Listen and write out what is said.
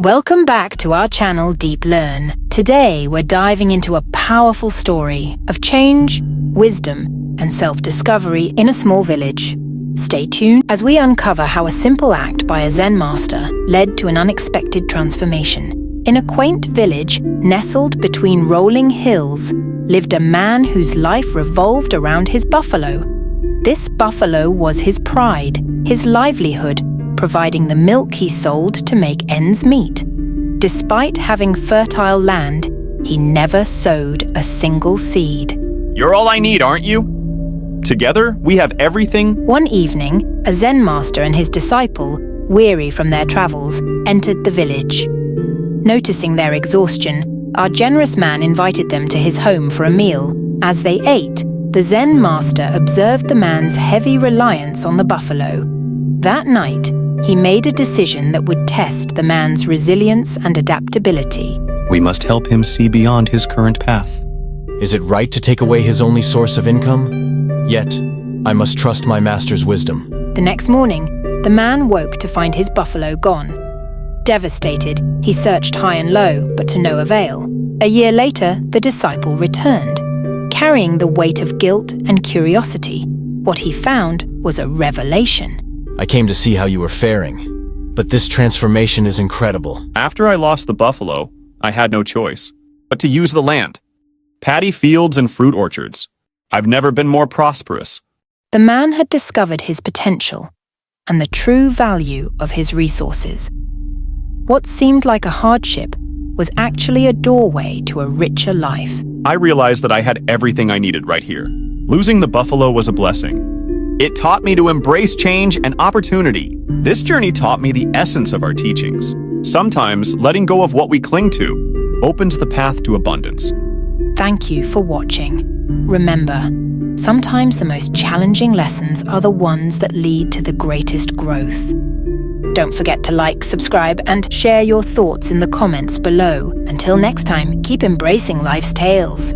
Welcome back to our channel Deeplearn. Today we're diving into a powerful story of change, wisdom, and self-discovery in a small village. Stay tuned as we uncover how a simple act by a Zen master led to an unexpected transformation. In a quaint village nestled between rolling hills lived a man whose life revolved around his buffalo. This buffalo was his pride, his livelihood, providing the milk he sold to make ends meet. Despite having fertile land, he never sowed a single seed. You're all I need, aren't you? Together, we have everything. One evening, a Zen master and his disciple, weary from their travels, entered the village. Noticing their exhaustion, our generous man invited them to his home for a meal. As they ate, the Zen master observed the man's heavy reliance on the buffalo. That night, he made a decision that would test the man's resilience and adaptability. We must help him see beyond his current path. Is it right to take away his only source of income? Yet, I must trust my master's wisdom. The next morning, the man woke to find his buffalo gone. Devastated, he searched high and low, but to no avail. A year later, the disciple returned, carrying the weight of guilt and curiosity. What he found was a revelation. I came to see how you were faring, but this transformation is incredible. After I lost the buffalo, I had no choice but to use the land. Paddy fields and fruit orchards. I've never been more prosperous. The man had discovered his potential and the true value of his resources. What seemed like a hardship was actually a doorway to a richer life. I realized that I had everything I needed right here. Losing the buffalo was a blessing. It taught me to embrace change and opportunity. This journey taught me the essence of our teachings. Sometimes letting go of what we cling to opens the path to abundance. Thank you for watching. Remember, sometimes the most challenging lessons are the ones that lead to the greatest growth. Don't forget to like, subscribe, and share your thoughts in the comments below. Until next time, keep embracing life's tales.